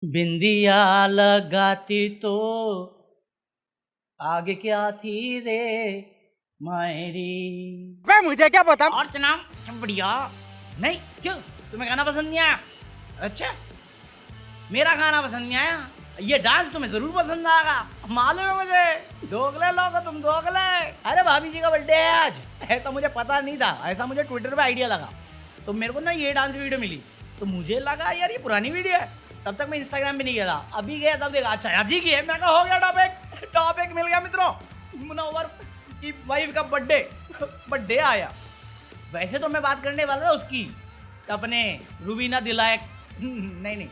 बिंदिया लगाती तो आगे क्या थी रे मायरी। बे मुझे क्या पता। और जनाब सब बढ़िया। नहीं क्यों तुम्हें गाना पसंद नहीं आया? अच्छा मेरा गाना पसंद नहीं आया, ये डांस तुम्हें जरूर पसंद आएगा, मालूम है मुझे। दोगले लोग हो तुम, दोगले। अरे भाभी जी का बर्थडे है आज, ऐसा मुझे पता नहीं था, ऐसा मुझे ट्विटर पे आइडिया लगा तो मेरे को ना ये डांस वीडियो मिली तो मुझे लगा यार ये पुरानी वीडियो है। तब तक मैं इंस्टाग्राम पे नहीं गया था, अभी गया तब देखा अच्छा आज ही की है। मैं कहा हो गया टॉपिक मिल गया मित्रों। मुनव्वर की वाइफ का बर्थडे आया। वैसे तो मैं बात करने वाला था उसकी, अपने रुबीना दिलायक नहीं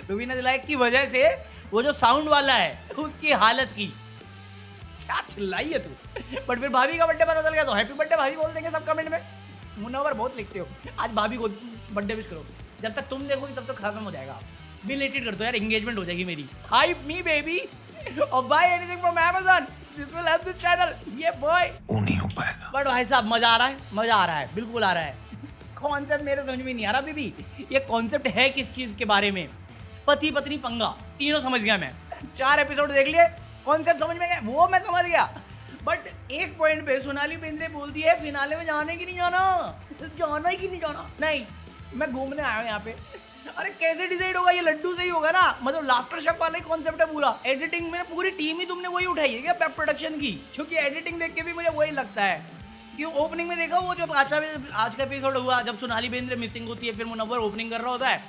रुबीना दिलायक की वजह से वो जो साउंड वाला है उसकी हालत की। क्या चिल्लाई है तू। बट फिर भाभी का बर्थडे पता चल गया तो हैप्पी बर्थडे भाभी बोल देंगे सब कमेंट में। मुनव्वर बहुत लिखते हो, आज भाभी को बर्थडे विश करो। जब तक तुम देखोगे तब तक खत्म हो जाएगा। बिलेटेड कर दो यार, एंगेजमेंट हो जाएगी मेरी। हाइप मी बेबी और buy anything from Amazon, this will help this channel. ये बॉय वो नहीं हो पाएगा। बट भाई साहब मजा आ रहा है, बिल्कुल आ रहा है। कॉन्सेप्ट मेरे समझ में नहीं आ रहा बीबी, ये कॉन्सेप्ट है किस चीज के बारे में। पति पत्नी पंगा तीनों समझ गया मैं, 4 एपिसोड देख लिए, कॉन्सेप्ट समझ में गया, वो मैं समझ गया। बट एक पॉइंट पे सोनाली बेंद्रे बोलती है फिनाले में जाने की नहीं जाना, जाना ही कि नहीं जाना। नहीं मैं घूमने आया हूँ यहाँ पे। अरे कैसे डिसाइड होगा, ये लड्डू से ही होगा ना, मतलब लाफ्टर शेफ वाला ही कॉन्सेप्ट है पूरा। एडिटिंग में पूरी टीम ही तुमने वही उठाई है क्या वेब प्रोडक्शन की? क्योंकि एडिटिंग देख के भी मुझे वही लगता है। क्यों ओपनिंग में देखा वो जो आज का एपिसोड हुआ जब सोनाली बेंद्रे मिसिंग होती है, फिर मुनव्वर ओपनिंग कर रहा होता है,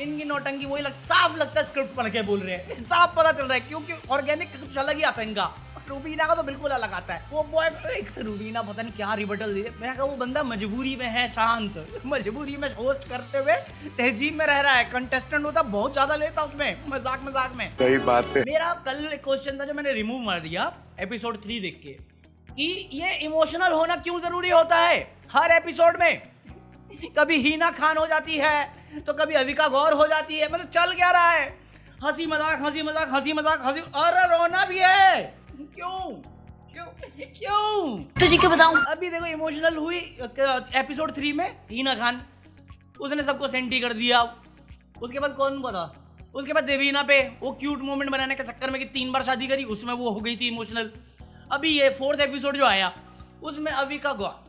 इनकी नौटंकी वही साफ लगता है स्क्रिप्ट पढ़ के बोल रहे हैं, साफ पता चल रहा है। क्योंकि ऑर्गेनिक कुछ अलग ही आता है इनका। रूबीना का तो बिल्कुल अलग आता है। वो बॉय एक तो रूबीना पता नहीं क्या रिबटल दे, मैं कहा वो बंदा मजबूरी में है, शांत मजबूरी में होस्ट करते हुए तहजीब में रह रहा है। कंटेस्टेंट होता बहुत ज्यादा लेता उसमें मजाक में। सही बात है। मेरा कल एक क्वेश्चन था जो मैंने रिमूव मार दिया एपिसोड 3 देख के, कि ये इमोशनल होना क्यों जरूरी होता है हर एपिसोड में। कभी हीना खान हो जाती है तो कभी अविका गौर हो जाती है, मतलब चल क्या रहा है, हंसी मजाक, और रोना भी है। क्यों तुझे क्यों बताऊं? अभी देखो इमोशनल हुई एपिसोड 3 में हीना खान, उसने सबको सेंटी कर दिया। उसके बाद कौन था, उसके बाद देवीना पे वो क्यूट मोमेंट बनाने के चक्कर में कि 3 बार शादी करी, उसमें वो हो गई थी इमोशनल। अभी ये 4th एपिसोड जो आया उसमें अविका गौर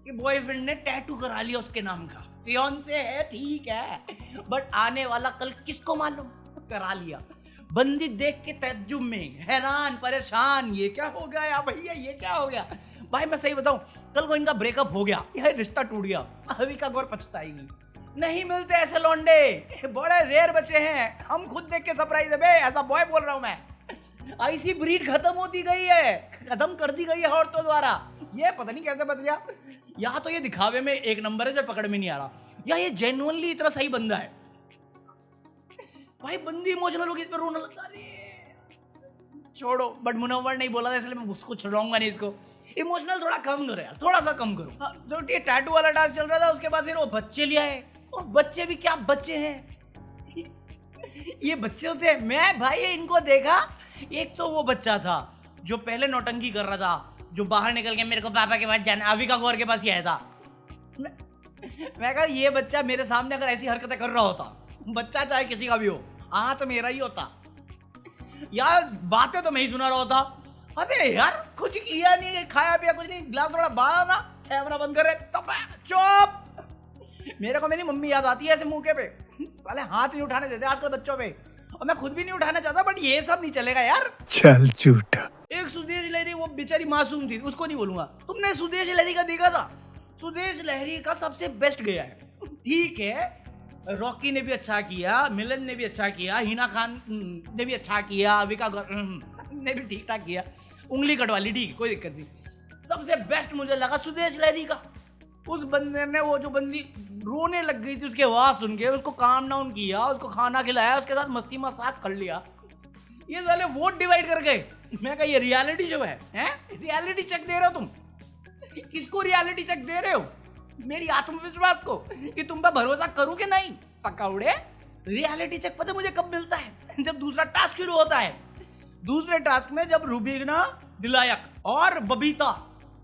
कि बॉयफ्रेंड ने टैटू करा लिया उसके नाम का, फियांसे है ठीक है, बट आने वाला कल किसको मालूम, करा लिया। बंदी देख के तज्जुब में हैरान परेशान, ये क्या हो गया यार भैया, ये क्या हो गया। भाई मैं सही बताऊं, कल को इनका ब्रेकअप हो गया, यह रिश्ता टूट गया, अविका गौर पछताएगी। नहीं मिलते ऐसे लौंडे, बड़े रेयर बचे हैं, हम खुद देख के सरप्राइज है बे, ऐसा बॉय बोल रहा हूं मैं। ऐसी ब्रीड खत्म होती गई है, खत्म कर दी गई है औरतों द्वारा। ये पता नहीं कैसे बच गया। या तो ये दिखावे में एक नंबर है जो पकड़ में नहीं आ रहा, या ये जेन्युइनली इतना सही बंदा है। भाई बंदी इमोशनल होगी, इस पे रोना लगता है। छोड़ो, बट मुनव्वर नहीं बोला था इसलिए मैं उसको छुड़ाऊंगा नहीं इसको। इमोशनल थोड़ा कम करो यार, थोड़ा सा कम करो। हाँ, जो ये टैटू वाला डांस चल रहा था उसके बाद फिर वो बच्चे लिया है, और बच्चे भी क्या बच्चे हैं, ये बच्चे होते हैं। मैं भाई इनको देखा, एक तो वो बच्चा था जो पहले नौटंकी कर रहा था, जो बाहर निकल के मेरे को पापा के पास जाना, अविका गौर के पास ही आया था। मैं कहा ये बच्चा मेरे सामने अगर ऐसी हरकतें कर रहा होता, बच्चा चाहे किसी का भी हो, तो मेरा ही होता यार, बातें तो मैं ही सुना रहा होता। अबे यार कुछ किया नहीं, खाया पिया कुछ नहीं, गिलास थोड़ा बाहर ना, कैमरा बंद करे तब चुप। मेरे को मेरी मम्मी याद आती है ऐसे मौके पे, साले हाथ नहीं उठाने देते आजकल बच्चों पे, और मैं खुद भी नहीं उठाना चाहता, बट ये सब नहीं चलेगा यार। चल झूठा। एक सुदेश लहरी, वो बेचारी मासूम थी, उसको नहीं बोलूंगा। तुमने सुदेश लहरी का देखा था? सुदेश लहरी का सबसे बेस्ट गया है, ठीक है। रॉकी ने भी अच्छा किया, मिलन ने भी अच्छा किया, हीना खान ने भी अच्छा किया, अविका गौर ने भी ठीक ठाक किया, उंगली कटवा ली, ठीक है कोई दिक्कत नहीं। सबसे बेस्ट मुझे लगा सुदेश लहरी का। उस बंदे ने, वो जो बंदी रोने लग गई थी उसके आवाज सुन के, उसको काम डाउन किया, उसको खाना खिलाया, उसके साथ मस्ती मजाक कर लिया। ये साले वोट डिवाइड कर गए। मैं कहा ये रियलिटी शो है, रियलिटी चेक दे रहे हो तुम? किसको रियलिटी चेक दे रहे हो? मेरी आत्मविश्वास को कि तुम पर भरोसा करूं कि नहीं? पकौड़े, रियलिटी चेक पता मुझे कब मिलता है? जब दूसरा टास्क शुरू होता है। दूसरे टास्क में जब रुबीना दिलायक और बबीता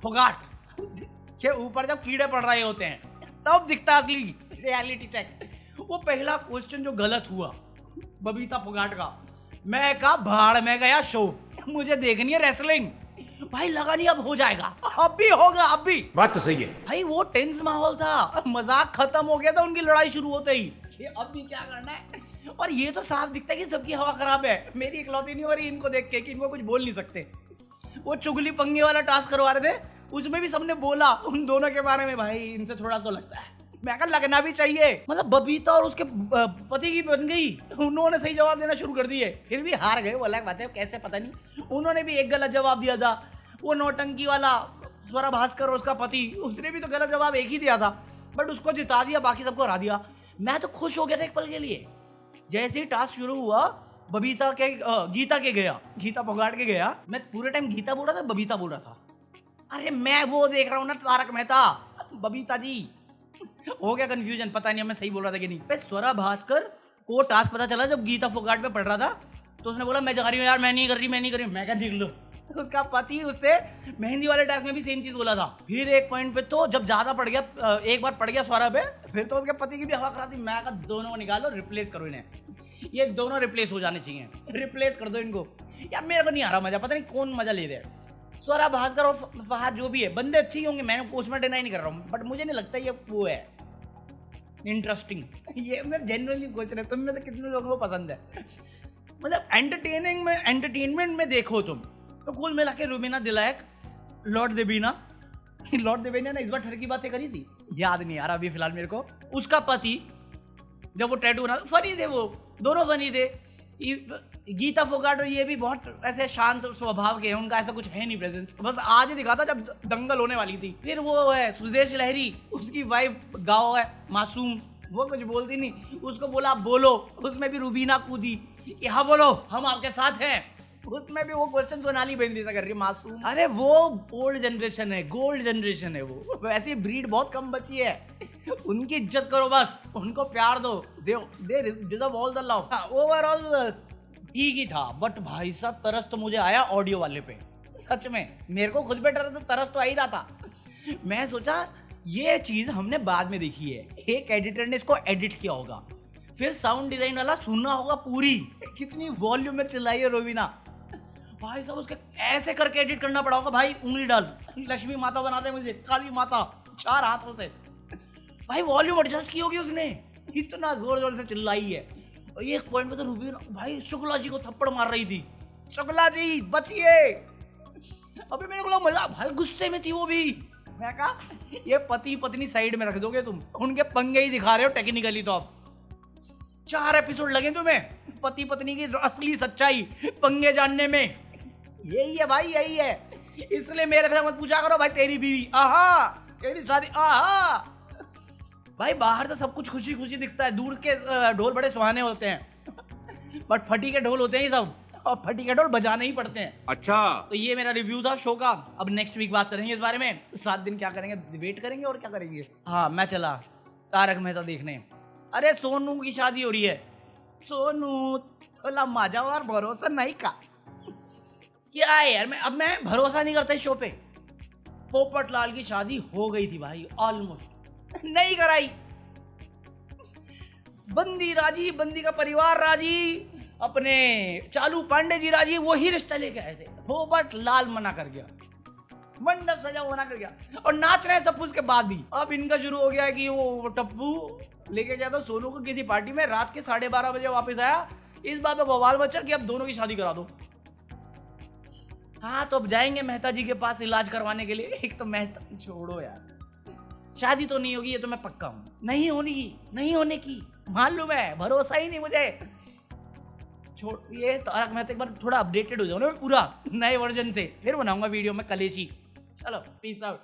फोगाट के ऊपर जब कीड़े पड़ रहे होते हैं, तब दिखता असली रियलिटी चेक। वो पहला क्वेश्चन जो गलत हुआ बबीता फोगाट का। मैं कहा भाड़ में गया शो, मुझे देखनी है रेसलिंग। भाई लगा नहीं अब हो जाएगा, अब भी होगा, अब भी। बात तो सही है भाई वो टेंस माहौल था, मजाक खत्म हो गया था उनकी लड़ाई शुरू होते ही, ये अब भी क्या करना है। और ये तो साफ दिखता है कि सबकी हवा खराब है, मेरी इकलौती नहीं हो रही इनको देख के कि इनको कुछ बोल नहीं सकते। वो चुगली पंगे वाला टास्क करवा रहे थे, उसमें भी सबने बोला उन दोनों के बारे में, भाई इनसे थोड़ा तो लगता है। मैं कहा लगना भी चाहिए, मतलब बबीता और उसके पति की बन गई, उन्होंने सही जवाब देना शुरू कर दिए, फिर भी हार गए, वो अलग बात है कैसे पता नहीं। उन्होंने भी एक गलत जवाब दिया था, वो नौटंकी वाला स्वरा भास्कर और उसका पति, उसने भी तो गलत जवाब एक ही दिया था, बट उसको जिता दिया, बाकी सबको हरा दिया। मैं तो खुश हो गया था एक पल के लिए। जैसे ही टास्क शुरू हुआ, बबीता के गीता के गया, गीता फोगाट के गया, मैं पूरे टाइम गीता बोल रहा था, बबीता बोल रहा था। अरे मैं वो देख रहा हूँ ना तारक मेहता, बबीता जी हो गया कंफ्यूजन, पता नहीं मैं सही बोल रहा था कि नहीं। स्वरा भास्कर को टास्क पता चला जब गीता फोगाट पे पढ़ रहा था, तो उसने बोला मैं जा रही हूँ यार, मैं नहीं कर रही। मैं क्या निकलो। उसका पति उससे मेहंदी वाले टास्क में भी सेम चीज बोला था। फिर एक पॉइंट पे तो जब ज्यादा पड़ गया, एक बार पड़ गया स्वरा पे, फिर तो उसके पति की भी हवा खराब थी। मैं कहा दोनों को निकालो, रिप्लेस करो इन्हें, ये दोनों रिप्लेस हो जाने चाहिए, रिप्लेस कर दो इनको। यार मेरे को नहीं आ रहा मजा, पता नहीं कौन मजा ले रहे हैं। स्वरा भास्कर और फहद जो भी है, बंदे अच्छे ही होंगे, मैंने उसमें डिनाई नहीं कर रहा हूँ, बट मुझे नहीं लगता ये वो है इंटरेस्टिंग। ये मैं जेन्युइनली क्वेश्चन है, तुम में से कितने लोगों को पसंद है? मतलब एंटरटेनमेंट में देखो तुम तो कुल मिला के रुबीना दिलायक, लॉर्ड देवीना ने इस बार ठर की बातें करी थी, याद नहीं आ रहा अभी फिलहाल मेरे को। उसका पति जब वो टैटू बना, फनी थे, वो दोनों फनी थे। गीता फोगाट और ये भी बहुत ऐसे शांत स्वभाव के हैं, उनका ऐसा कुछ है नहीं प्रेजेंस, बस आज ही दिखा था जब दंगल होने वाली थी। फिर वो है सुदेश लहरी, उसकी वाइफ गाँव है मासूम, वो कुछ बोलती नहीं, उसको बोला आप बोलो, उसमें भी रुबीना कूदी कि हाँ बोलो हम आपके साथ हैं, उसमें भी वो क्वेश्चन सोनाली बेंद्रे से कर रही है मासूम। अरे वो ओल्ड जनरेशन है, गोल्ड जनरेशन है वो, वैसे ब्रीड बहुत कम बची है, उनकी इज्जत करो बस, उनको प्यार दो, they deserve all the love. Overall ठीक ही था, बट भाई साहब तरस तो मुझे आया ऑडियो वाले पे, सच में मेरे को खुद पे तरस तो आ ही रहा था। मैं सोचा ये चीज हमने बाद में देखी है, एक एडिटर ने इसको एडिट किया होगा, फिर साउंड डिजाइन वाला सुनना होगा पूरी, कितनी वॉल्यूम में चिल्लाई है रोबीना, भाई साहब उसके ऐसे करके एडिट करना पड़ा होगा, भाई उंगली डाल लक्ष्मी माता बना दे मुझे, काली माता 4 हाथों से, भाई वॉल्यूम एडजस्ट की होगी उसने, इतना जोर जोर से चिल्लाई है। और एक पॉइंट पे तो रुबीना भाई शुक्ला जी को थप्पड़ मार रही थी, शुक्ला जी बचिए, अभी मेरे को लगा मजा, भाई गुस्से में थी वो भी। मैं कहा ये पति पत्नी साइड में रख दोगे तुम, उनके पंगे ही दिखा रहे हो टेक्निकली, तो अब 4 एपिसोड लगे तुम्हें पति पत्नी की असली सच्चाई पंगे जानने में, यही है भाई, यही है। इसलिए मेरे से मत पूछा करो भाई तेरी बीवी, आहा तेरी शादी, आहा भाई बाहर से सब कुछ खुशी खुशी दिखता है, दूर के ढोल बड़े सुहाने होते हैं, बट फटी के ढोल होते हैं ये सब, और फटी के ढोल बजाने ही पड़ते हैं। अच्छा, तो ये मेरा रिव्यू था शो का। अब नेक्स्ट वीक बात करेंगे इस बारे में, 7 दिन क्या करेंगे, वेट करेंगे और क्या करेंगे। हाँ मैं चला तारक मेहता देखने। अरे सोनू की शादी हो रही है, सोनू थोड़ा मजा और भरोसा नहीं का, क्या है यार, मैं भरोसा नहीं करता इस शो पे। पोपट लाल की शादी हो गई थी भाई, ऑलमोस्ट नहीं कराई, बंदी राजी, बंदी का परिवार राजी, अपने चालू पांडे जी राजी, वही रिश्ता लेके आए थे, पोपट लाल मना कर गया, मंडप सजा मना कर गया, और नाच रहे हैं सब कुछ के बाद भी। अब इनका शुरू हो गया है कि वो टप्पू लेके गया था सोनू को किसी पार्टी में, रात के 12:30 बजे वापस आया, इस बात पे बवाल मचा कि अब दोनों की शादी करा दो। हाँ तो अब जाएंगे मेहता जी के पास इलाज करवाने के लिए। एक तो मेहता, छोड़ो यार, शादी तो नहीं होगी, ये तो मैं पक्का हूँ, नहीं होने की मालूम है, भरोसा ही नहीं मुझे। छोड़ ये तारक मेहता, एक बार थोड़ा अपडेटेड हो जाओ ना पूरा नए वर्जन से, फिर बनाऊंगा वीडियो में कलेशी। चलो पीस आउट।